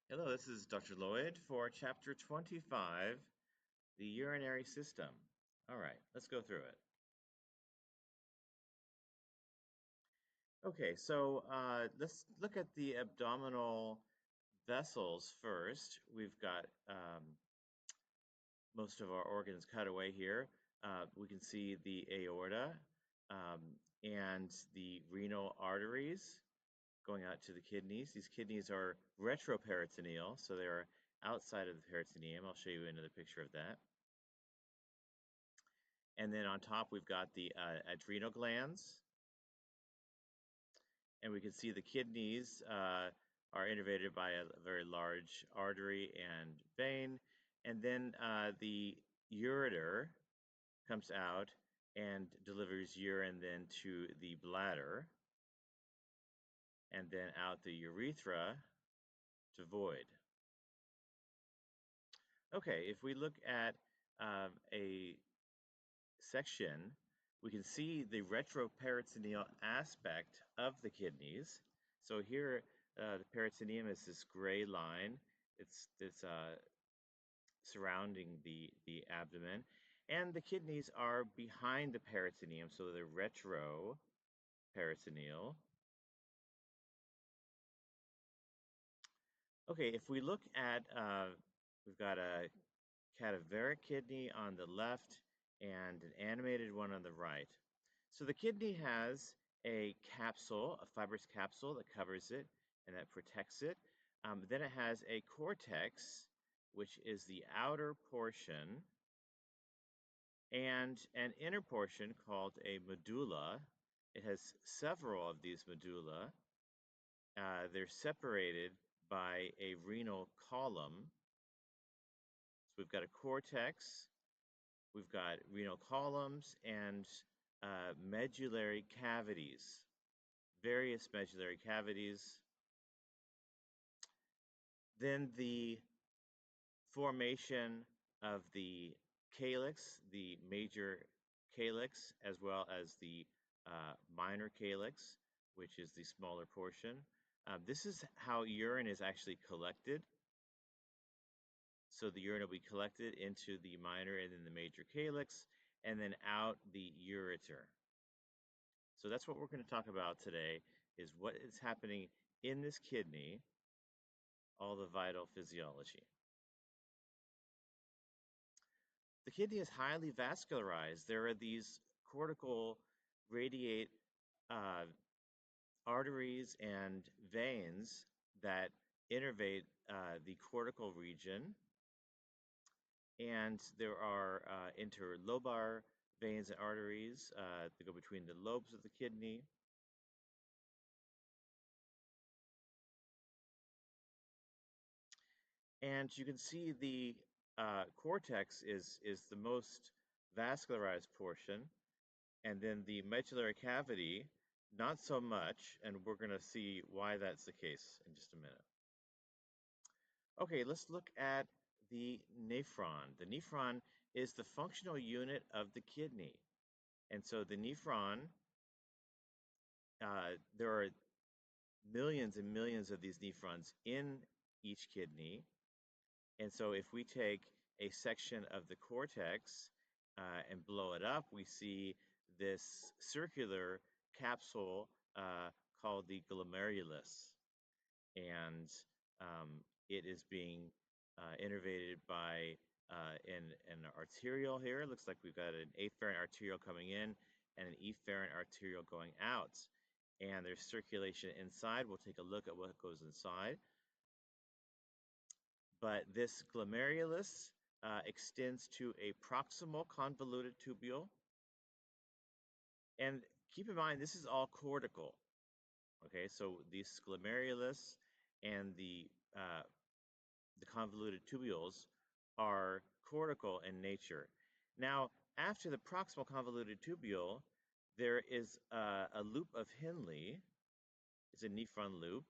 Hello, this is Dr. Lloyd for Chapter 25, the urinary system. All right, let's go through it. Okay, so let's look at the abdominal vessels first. We've got most of our organs cut away here. We can see the aorta um, and the renal arteries going out to the kidneys. These kidneys are retroperitoneal, so they're outside of the peritoneum. I'll show you another picture of that. And then on top, we've got the adrenal glands. And we can see the kidneys are innervated by a very large artery and vein. And then the ureter comes out and delivers urine then to the bladder, and then out the urethra to void. Okay, if we look at a section, we can see the retroperitoneal aspect of the kidneys. So here, the peritoneum is this gray line. It's surrounding the abdomen, and the kidneys are behind the peritoneum, so they're retroperitoneal. Okay, if we look at, we've got a cadaveric kidney on the left and an animated one on the right. So the kidney has a capsule, a fibrous capsule that covers it and that protects it. Then it has a cortex, which is the outer portion, and an inner portion called a medulla. It has several of these medulla. They're separated by a renal column. So we've got a cortex, we've got renal columns, and medullary cavities, various medullary cavities. Then the formation of the calyx, the major calyx, as well as the minor calyx, which is the smaller portion. This is how urine is actually collected. So the urine will be collected into the minor and then the major calyx, and then out the ureter. So that's what we're going to talk about today, is what is happening in this kidney, all the vital physiology. The kidney is highly vascularized. There are these cortical radiate arteries and veins that innervate the cortical region, and there are interlobar veins and arteries that go between the lobes of the kidney. And you can see the cortex is the most vascularized portion, and then the medullary cavity, not so much, and we're going to see why that's the case in just a minute. Okay, let's look at the nephron. The nephron is the functional unit of the kidney. And so the nephron, there are millions and millions of these nephrons in each kidney. And so if we take a section of the cortex and blow it up, we see this circular capsule called the glomerulus. And it is being innervated by an arteriole here. It looks like we've got an afferent arteriole coming in and an efferent arteriole going out. And there's circulation inside. We'll take a look at what goes inside. But this glomerulus extends to a proximal convoluted tubule. And keep in mind, this is all cortical. Okay, so this glomerulus and the convoluted tubules are cortical in nature. Now, after the proximal convoluted tubule, there is a loop of Henle. It's a nephron loop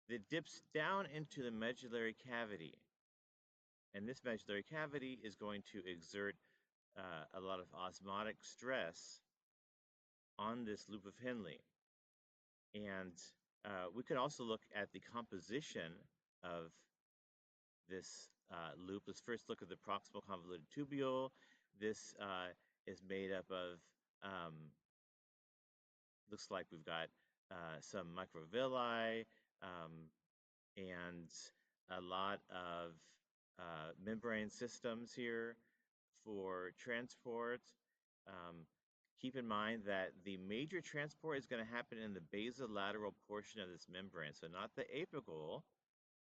that dips down into the medullary cavity. And this medullary cavity is going to exert a lot of osmotic stress on this loop of Henle. And we could also look at the composition of this loop. Let's first look at the proximal convoluted tubule. This is made up of, looks like we've got some microvilli and a lot of membrane systems here for transport. Um, Keep in mind that the major transport is going to happen in the basolateral portion of this membrane, so not the apical,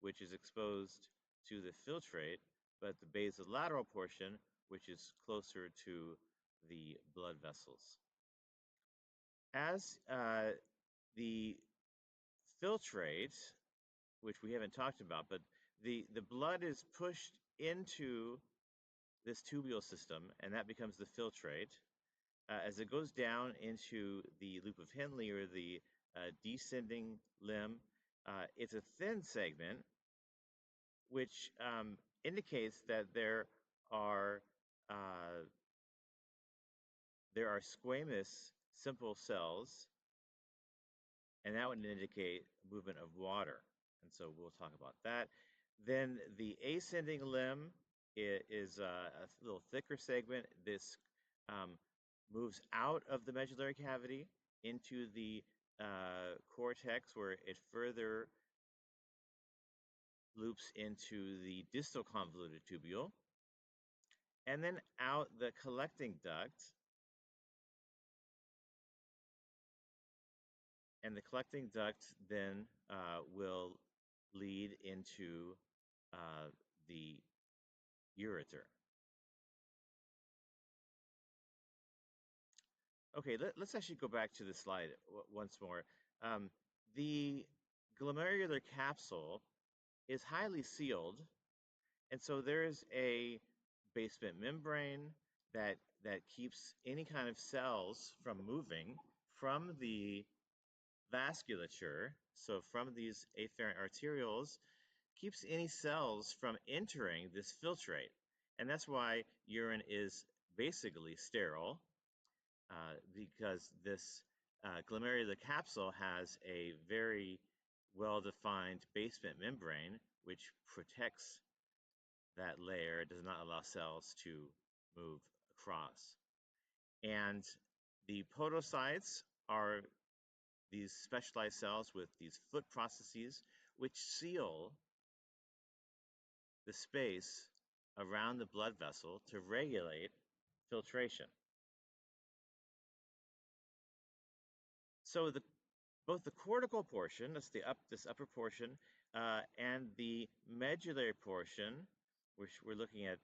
which is exposed to the filtrate, but the basolateral portion, which is closer to the blood vessels. As the filtrate, which we haven't talked about, but the blood is pushed into this tubule system, and that becomes the filtrate. As it goes down into the loop of Henle, or the descending limb, it's a thin segment, which indicates that are uh, there are squamous simple cells, and that would indicate movement of water. And so we'll talk about that. Then the ascending limb is a little thicker segment. This moves out of the medullary cavity into the cortex, where it further loops into the distal convoluted tubule, and then out the collecting duct. And the collecting duct then will lead into the ureter. Okay, let's actually go back to the slide once more. The glomerular capsule is highly sealed, and so there is a basement membrane that keeps any kind of cells from moving from the vasculature, so from these afferent arterioles, keeps any cells from entering this filtrate. And that's why urine is basically sterile, because this glomerular capsule has a very well-defined basement membrane which protects that layer. It does not allow cells to move across. And the podocytes are these specialized cells with these foot processes which seal the space around the blood vessel to regulate filtration. So both the cortical portion, that's this upper portion, and the medullary portion, which we're looking at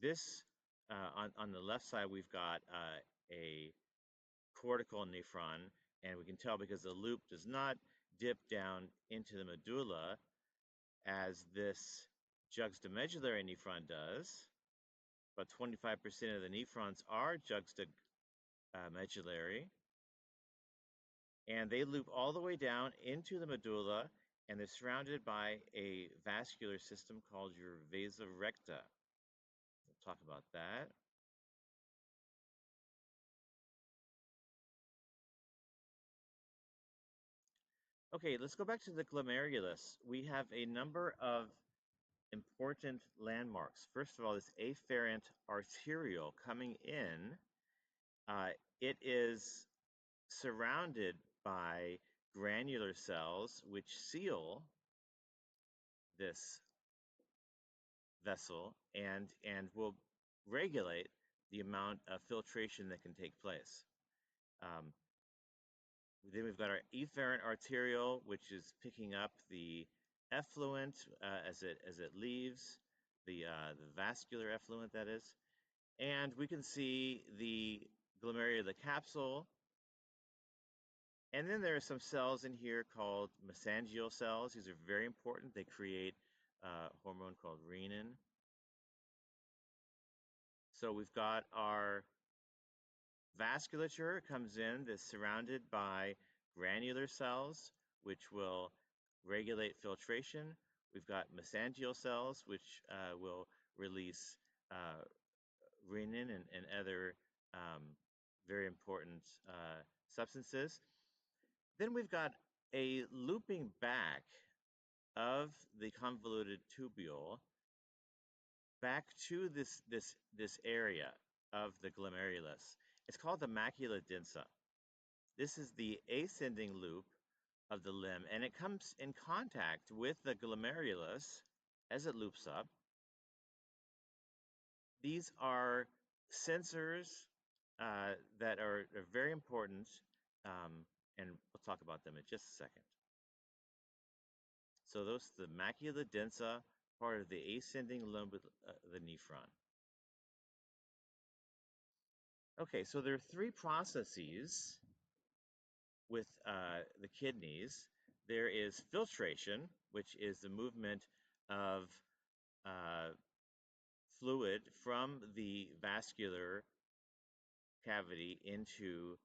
this on the left side, we've got a cortical nephron, and we can tell because the loop does not dip down into the medulla as this juxtamedullary nephron does. About 25% of the nephrons are juxtamedullary, and they loop all the way down into the medulla, and they're surrounded by a vascular system called your vasa recta. We'll talk about that. Okay, let's go back to the glomerulus. We have a number of important landmarks. First of all, this afferent arteriole coming in, it is surrounded by granular cells which seal this vessel and will regulate the amount of filtration that can take place. Then we've got our efferent arteriole, which is picking up the effluent as it leaves, the vascular effluent, that is. And we can see the glomerular capsule. And then there are some cells in here called mesangial cells. These are very important. They create a hormone called renin. So we've got our vasculature comes in that's surrounded by granular cells, which will regulate filtration. We've got mesangial cells, which will release renin and other very important substances. Then we've got a looping back of the convoluted tubule back to this area of the glomerulus. It's called the macula densa. This is the ascending loop of the limb, and it comes in contact with the glomerulus as it loops up. These are sensors that are very important, and we'll talk about them in just a second. So those the macula densa, part of the ascending limb of the nephron. Okay, so there are three processes with the kidneys. There is filtration, which is the movement of uh, fluid from the vascular cavity into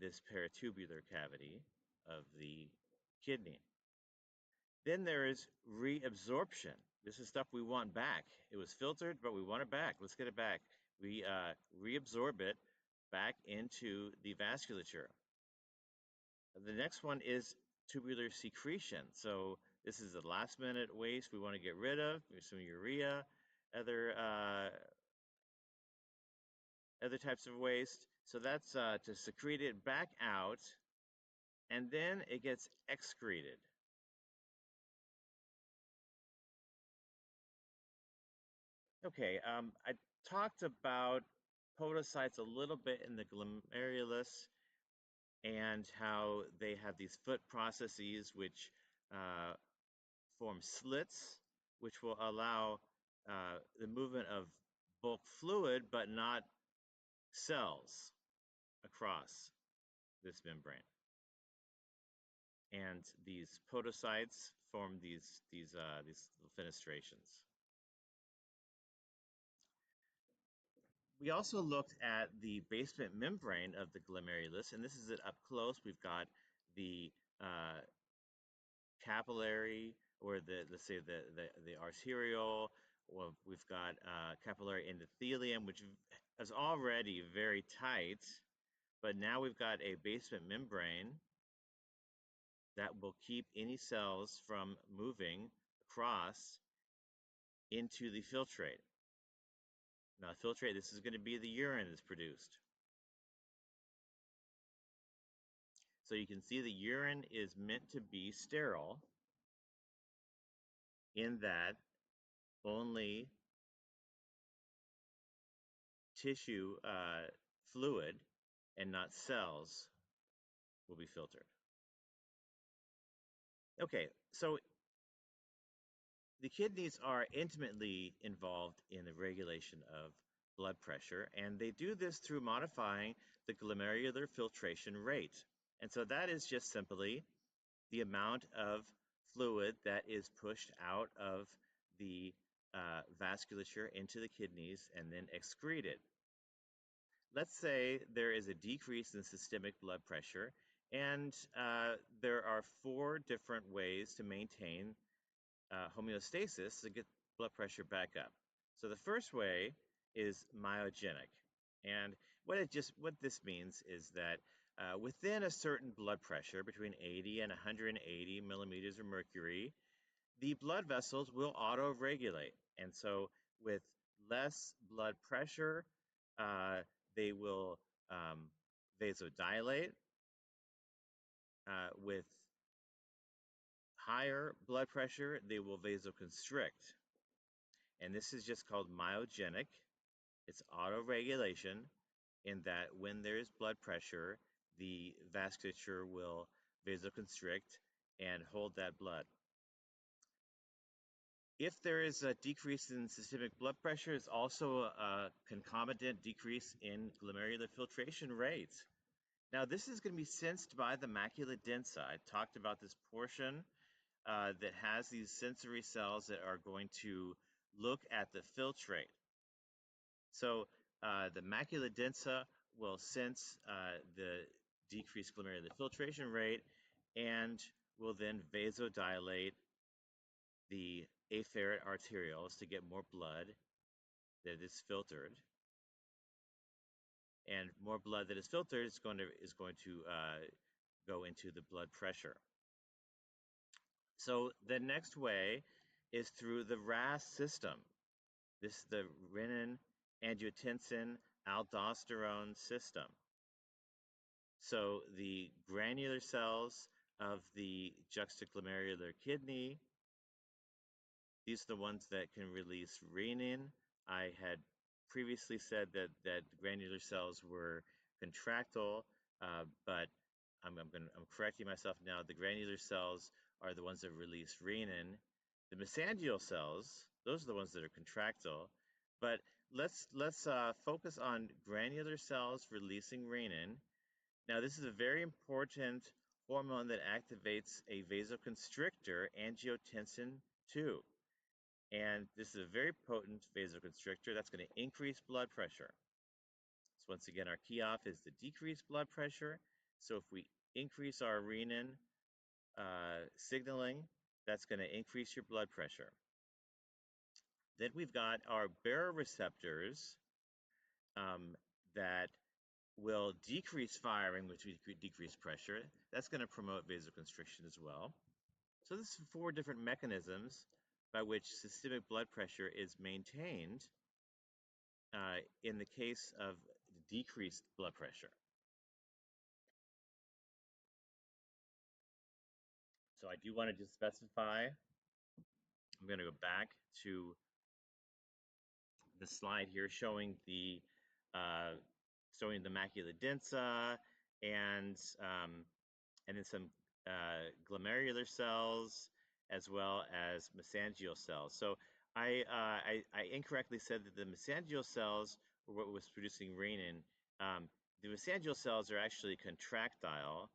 this peritubular cavity of the kidney. Then there is reabsorption. This is stuff we want back. It was filtered, but we want it back. Let's get it back. We reabsorb it back into the vasculature. The next one is tubular secretion. So this is the last minute waste we want to get rid of. There's some urea, other types of waste. So that's to secrete it back out, and then it gets excreted. Okay, I talked about podocytes a little bit in the glomerulus and how they have these foot processes which uh, form slits, which will allow the movement of bulk fluid but not cells across this membrane. And these podocytes form these fenestrations. We also looked at the basement membrane of the glomerulus, and this is it up close. We've got the capillary, or let's say the arterial. Well, we've got capillary endothelium, which is already very tight, but now we've got a basement membrane that will keep any cells from moving across into the filtrate. Now, filtrate, this is going to be the urine that's produced. So you can see the urine is meant to be sterile in that only tissue fluid and not cells will be filtered. Okay, so the kidneys are intimately involved in the regulation of blood pressure, and they do this through modifying the glomerular filtration rate. And so that is just simply the amount of fluid that is pushed out of the vasculature into the kidneys and then excreted. Let's say there is a decrease in systemic blood pressure, and there are four different ways to maintain homeostasis to get blood pressure back up. So the first way is myogenic, and what this means is that within a certain blood pressure between 80 and 180 millimeters of mercury, the blood vessels will auto-regulate, and so with less blood pressure, uh, they will vasodilate. With higher blood pressure, they will vasoconstrict. And this is just called myogenic. It's autoregulation in that when there is blood pressure, the vasculature will vasoconstrict and hold that blood. If there is a decrease in systemic blood pressure, it's also a concomitant decrease in glomerular filtration rate. Now, this is going to be sensed by the macula densa. I talked about this portion that has these sensory cells that are going to look at the filtrate. So the macula densa will sense the decreased glomerular filtration rate and will then vasodilate the afferent arterioles to get more blood that is filtered. And more blood that is filtered is going to go into the blood pressure. So the next way is through the RAS system. This is the renin, angiotensin, aldosterone system. So the granular cells of the juxtaglomerular kidney, these are the ones that can release renin. I had previously said that granular cells were contractile, but I'm correcting myself now. The granular cells are the ones that release renin. The mesangial cells, those are the ones that are contractile. But let's focus on granular cells releasing renin. Now, this is a very important hormone that activates a vasoconstrictor, angiotensin 2. And this is a very potent vasoconstrictor that's going to increase blood pressure. So once again, our key off is the decreased blood pressure. So if we increase our renin signaling, that's going to increase your blood pressure. Then we've got our baroreceptors that will decrease firing, which will decrease pressure. That's going to promote vasoconstriction as well. So this is 4 different mechanisms by which systemic blood pressure is maintained in the case of decreased blood pressure. So I do want to just specify, I'm going to go back to the slide here showing the macula densa and then some glomerular cells as well as mesangial cells. So I incorrectly said that the mesangial cells were what was producing renin. The mesangial cells are actually contractile,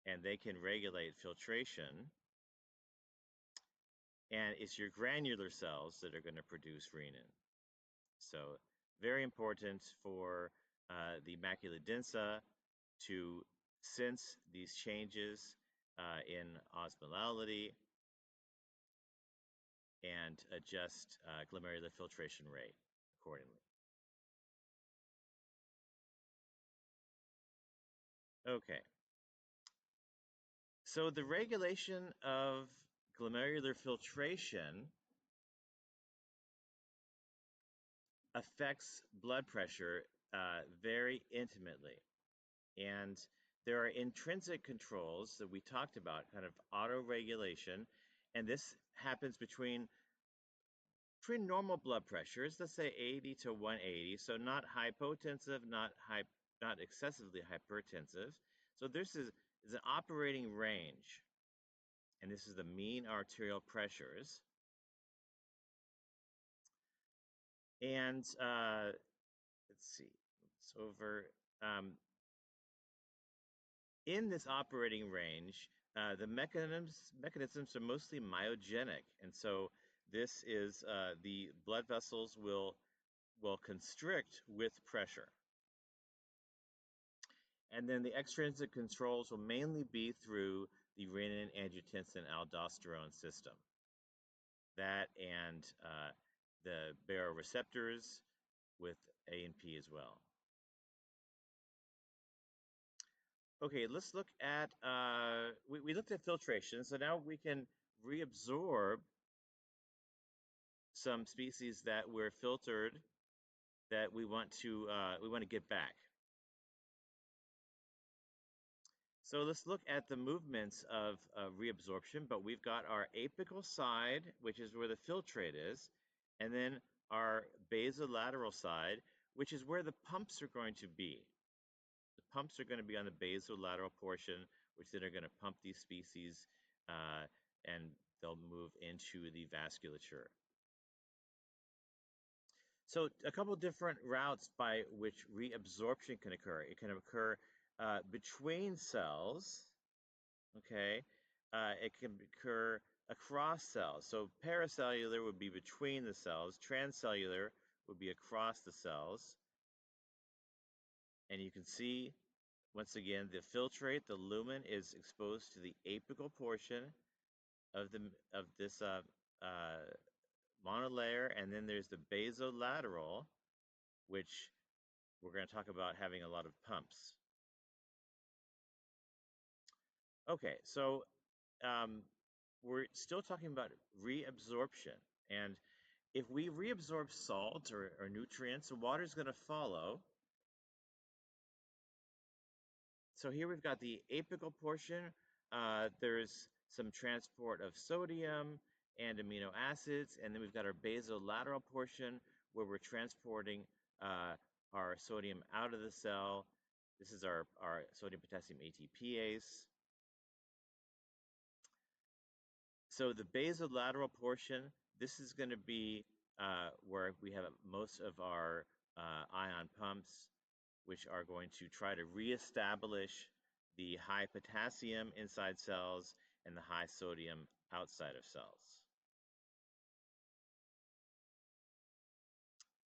and they can regulate filtration. And it's your granular cells that are going to produce renin. So very important for the macula densa to sense these changes in osmolality and adjust glomerular filtration rate accordingly. Okay. So the regulation of glomerular filtration affects blood pressure very intimately. And there are intrinsic controls that we talked about, kind of auto-regulation, and this happens between normal blood pressures, let's say 80 to 180, so not hypotensive, not excessively hypertensive. So this is an operating range, and this is the mean arterial pressures. And let's see, it's over. In this operating range, the mechanisms are mostly myogenic, and so this is the blood vessels will constrict with pressure. And then the extrinsic controls will mainly be through the renin, angiotensin, aldosterone system. That and the baroreceptors with A&P as well. Okay, let's look at, we looked at filtration, so now we can reabsorb some species that were filtered that we want to get back. So let's look at the movements of reabsorption, but we've got our apical side, which is where the filtrate is, and then our basolateral side, which is where the pumps are going to be. The pumps are going to be on the basolateral portion, which then are going to pump these species, and they'll move into the vasculature. So a couple different routes by which reabsorption can occur. It can occur between cells, okay? It can occur across cells. So paracellular would be between the cells. Transcellular would be across the cells. And you can see, once again, the filtrate, the lumen, is exposed to the apical portion of this monolayer, and then there's the basolateral, which we're going to talk about having a lot of pumps. Okay, so we're still talking about reabsorption. And if we reabsorb salt or nutrients, water is going to follow. So here we've got the apical portion. There's some transport of sodium and amino acids, and then we've got our basolateral portion where we're transporting our sodium out of the cell. This is our sodium potassium ATPase. So the basolateral portion, this is going to be where we have most of our ion pumps, which are going to try to reestablish the high potassium inside cells and the high sodium outside of cells.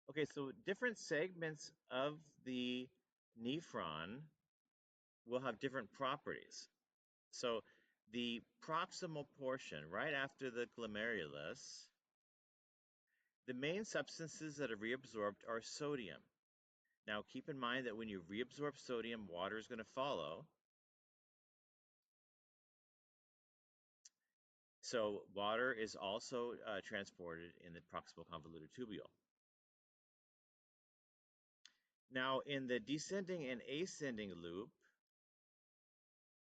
Okay, so different segments of the nephron will have different properties. So the proximal portion, right after the glomerulus, the main substances that are reabsorbed are sodium. Now keep in mind that when you reabsorb sodium, water is going to follow. So water is also transported in the proximal convoluted tubule. Now in the descending and ascending loop,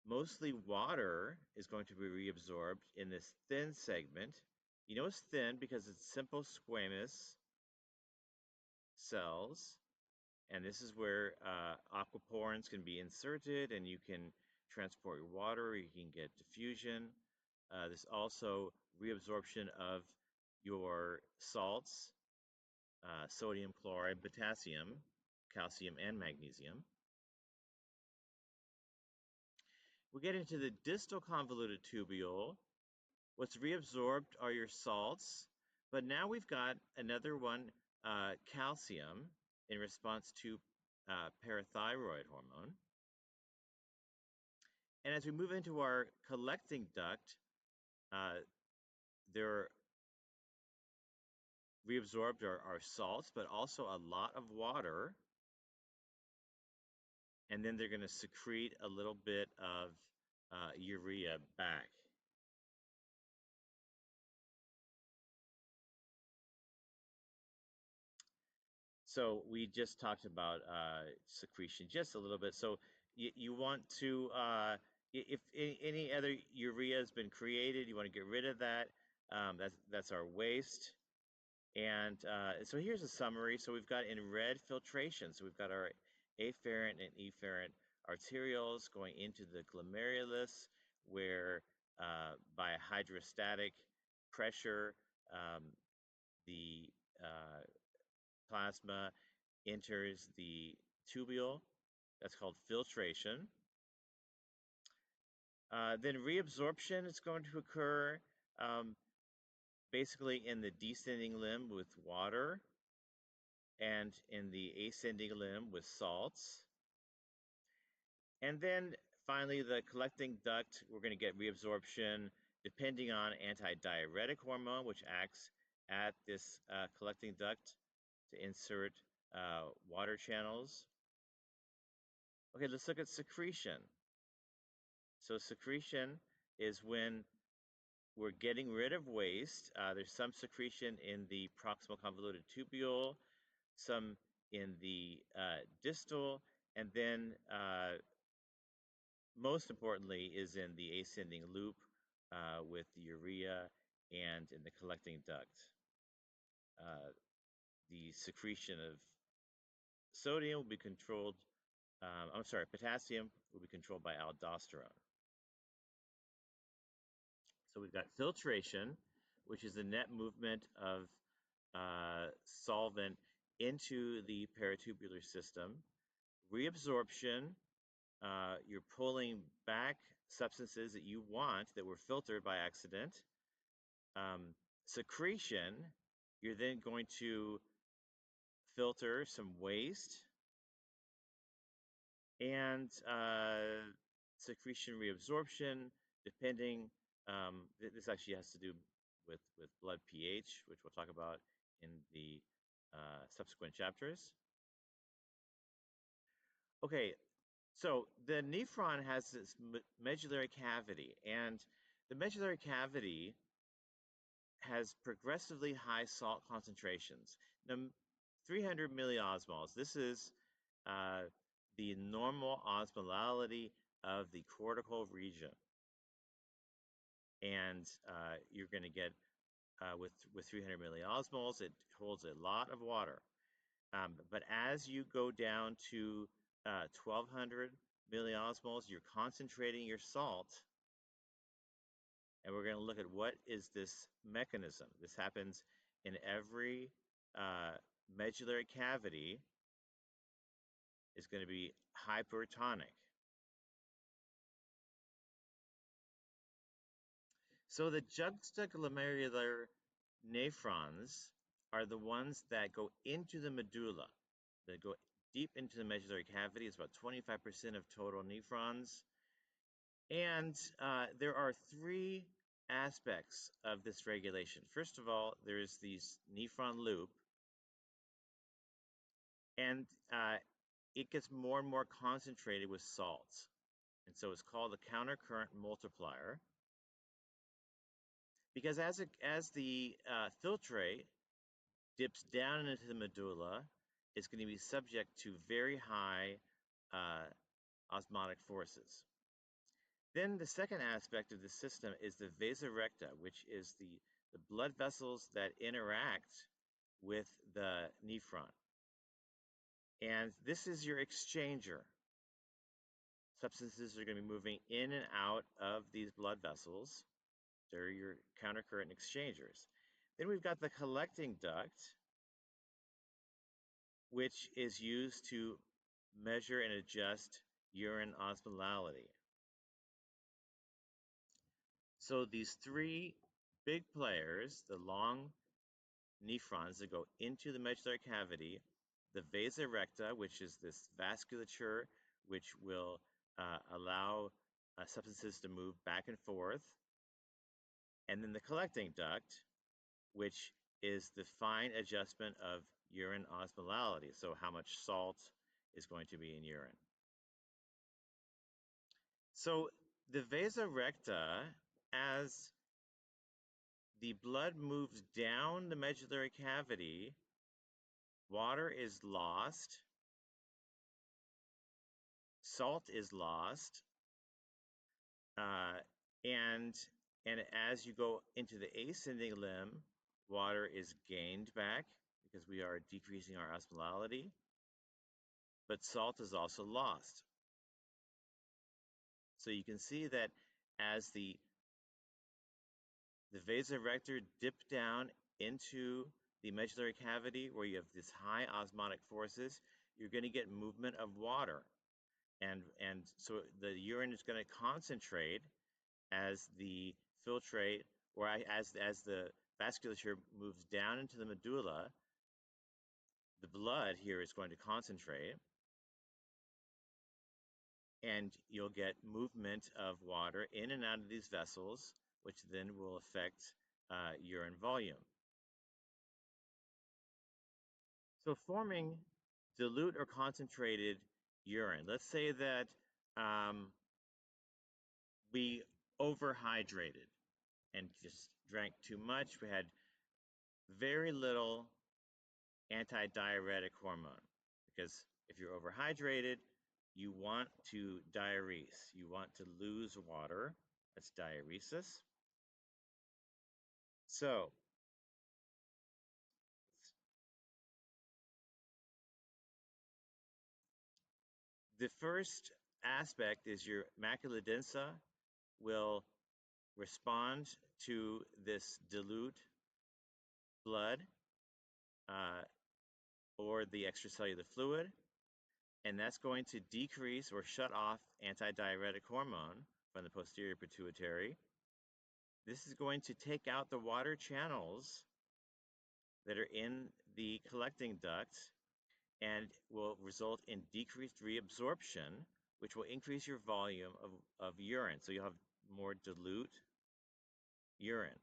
mostly water is going to be reabsorbed in this thin segment. You know it's thin because it's simple squamous cells, and this is where aquaporins can be inserted and you can transport your water, you can get diffusion. There's also reabsorption of your salts, sodium, chloride, potassium, calcium, and magnesium. We get into the distal convoluted tubule. What's reabsorbed are your salts, but now we've got another one, calcium, in response to parathyroid hormone. And as we move into our collecting duct, they're reabsorbed are salts, but also a lot of water. And then they're going to secrete a little bit of urea back. So we just talked about secretion just a little bit. So you want to, if any other urea has been created, you want to get rid of that. That's our waste. And so here's a summary. So we've got in red filtration. So we've got our afferent and efferent arterioles going into the glomerulus, where by hydrostatic pressure, the plasma enters the tubule. That's called filtration. Then reabsorption is going to occur basically in the descending limb with water and in the ascending limb with salts. And then finally, the collecting duct, we're going to get reabsorption depending on antidiuretic hormone, which acts at this collecting duct to insert water channels. Okay, let's look at secretion. So secretion is when we're getting rid of waste. There's some secretion in the proximal convoluted tubule, some in the distal, and then most importantly is in the ascending loop with the urea and in the collecting duct. The secretion of sodium will be controlled, potassium will be controlled by aldosterone. So we've got filtration, which is the net movement of solvent into the peritubular system. Reabsorption, you're pulling back substances that you want that were filtered by accident. Secretion, you're then going to filter some waste. And secretion reabsorption, depending, this actually has to do with blood pH, which we'll talk about in the subsequent chapters. Okay, so the nephron has this medullary cavity, and The medullary cavity has progressively high salt concentrations. Now, 300 milliosmoles, this is the normal osmolality of the cortical region. And you're going to get, with 300 milliosmoles, it holds a lot of water. But as you go down to 1200 milliosmoles, you're concentrating your salt. And we're going to look at what is this mechanism. This happens in every medullary cavity. Is going to be hypertonic. So the juxtaglomerular nephrons are the ones that go into the medulla, that go deep into the medullary cavity. It's about 25% of total nephrons. And there are three aspects of this regulation. First of all, there's this nephron loop, and it gets more and more concentrated with salts. And so it's called the countercurrent multiplier. Because as the filtrate dips down into the medulla, it's going to be subject to very high osmotic forces. Then the second aspect of the system is the vasa recta, which is the blood vessels that interact with the nephron. And this is your exchanger. Substances are going to be moving in and out of these blood vessels. They're your countercurrent exchangers. Then we've got the collecting duct, which is used to measure and adjust urine osmolality. So these three big players, the long nephrons that go into the medullary cavity, the vasa recta, which is this vasculature which will allow substances to move back and forth, and then the collecting duct, which is the fine adjustment of urine osmolality, so how much salt is going to be in urine. So the vasa recta, as the blood moves down the medullary cavity, water is lost, salt is lost, and as you go into the ascending limb, water is gained back because we are decreasing our osmolality, but salt is also lost. So you can see that as the vasa recta dip down into the medullary cavity where you have this high osmotic forces, you're going to get movement of water. And so the urine is going to concentrate as the filtrate, or as the vasculature moves down into the medulla. The blood here is going to concentrate, and you'll get movement of water in and out of these vessels, which then will affect urine volume. So forming dilute or concentrated urine. Let's say that we overhydrated and just drank too much. We had very little antidiuretic hormone, because if you're overhydrated, you want to diurese. You want to lose water. That's diuresis. So the first aspect is your macula densa will respond to this dilute blood or the extracellular fluid, and that's going to decrease or shut off antidiuretic hormone from the posterior pituitary. This is going to take out the water channels that are in the collecting duct and will result in decreased reabsorption, which will increase your volume of urine. So you'll have more dilute urine.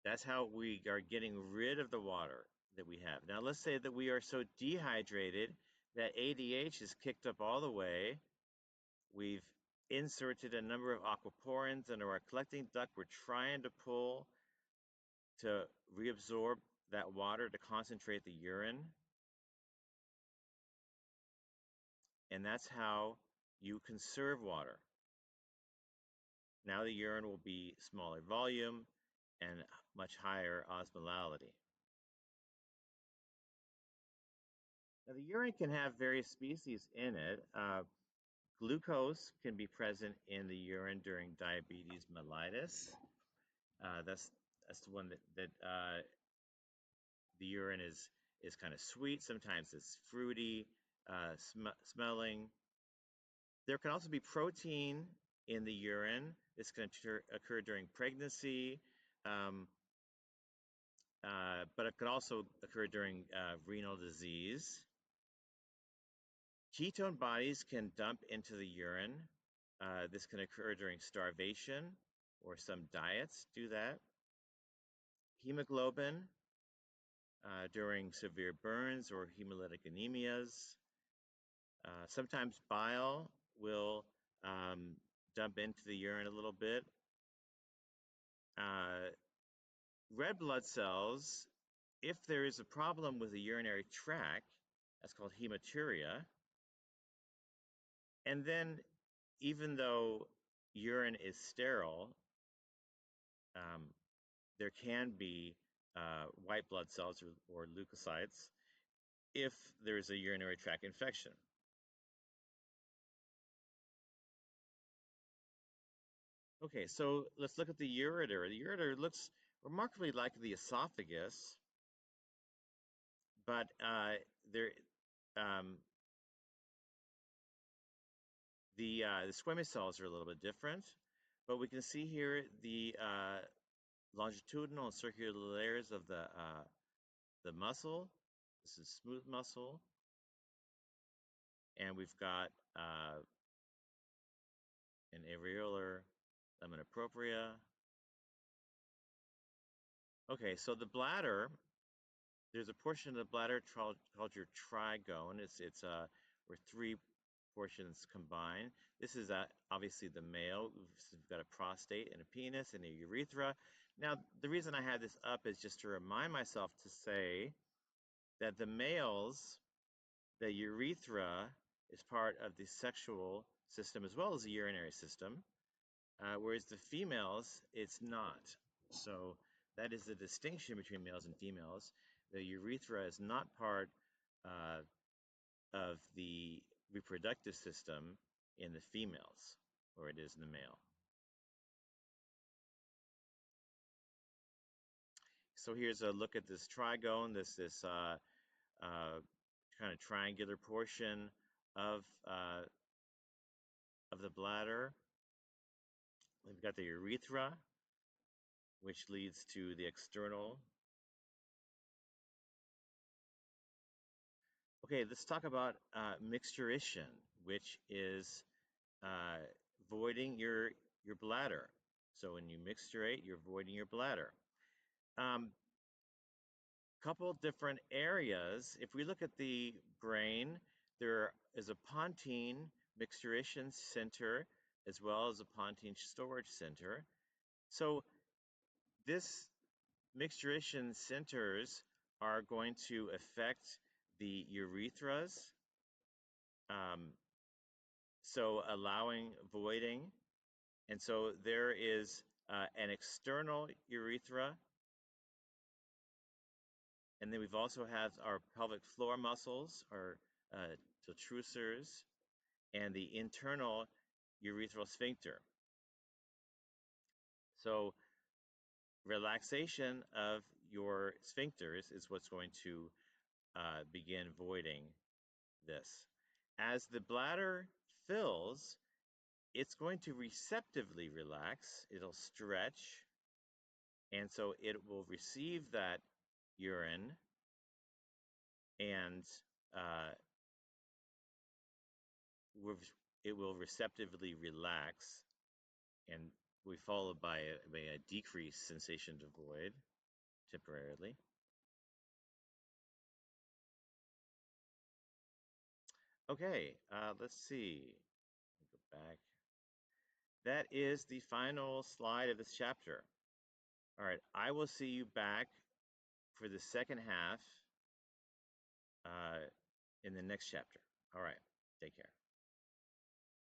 That's how we are getting rid of the water that we have. Now, let's say that we are so dehydrated that ADH is kicked up all the way. We've inserted a number of aquaporins into our collecting duct. We're trying to pull to reabsorb that water to concentrate the urine. And that's how you conserve water. Now the urine will be smaller volume and much higher osmolality. Now the urine can have various species in it. Glucose can be present in the urine during diabetes mellitus. That's the one that the urine is kind of sweet. Sometimes it's fruity, smelling. There can also be protein in the urine. This can occur during pregnancy, but it could also occur during renal disease. Ketone bodies can dump into the urine. This can occur during starvation, or some diets do that. Hemoglobin during severe burns or hemolytic anemias. Sometimes bile will dump into the urine a little bit. Red blood cells, if there is a problem with the urinary tract, that's called hematuria. And then, even though urine is sterile, there can be white blood cells or leukocytes if there's a urinary tract infection. Okay, so let's look at the ureter. The ureter looks remarkably like the esophagus, but the squamous cells are a little bit different. But we can see here the longitudinal and circular layers of the muscle. This is smooth muscle, and we've got an areolar lamina propria. Okay, so the bladder, there's a portion of the bladder called your trigone. It's where three portions combine. This is obviously the male. We've got a prostate and a penis and a urethra. Now, the reason I had this up is just to remind myself to say that the males, the urethra is part of the sexual system as well as the urinary system, whereas the females, it's not. So that is the distinction between males and females. The urethra is not part of the reproductive system in the females, or it is in the male. So here's a look at this trigone, this kind of triangular portion of the bladder. We've got the urethra, which leads to the external. Okay, let's talk about micturition, which is voiding your bladder. So when you micturate, you're voiding your bladder. Couple different areas. If we look at the brain, there is a pontine micturition center as well as a pontine storage center. So this micturition centers are going to affect the urethras, so allowing voiding. And so there is an external urethra, and then we've also have our pelvic floor muscles, our detrusors, and the internal urethral sphincter. So relaxation of your sphincters is what's going to begin voiding this. As the bladder fills, it's going to receptively relax. It'll stretch, and so it will receive that urine, and it will receptively relax, and we followed by a decreased sensation to void temporarily. Okay, let's see. Go back. that is the final slide of this chapter. All right, I will see you back for the second half in the next chapter. All right, take care.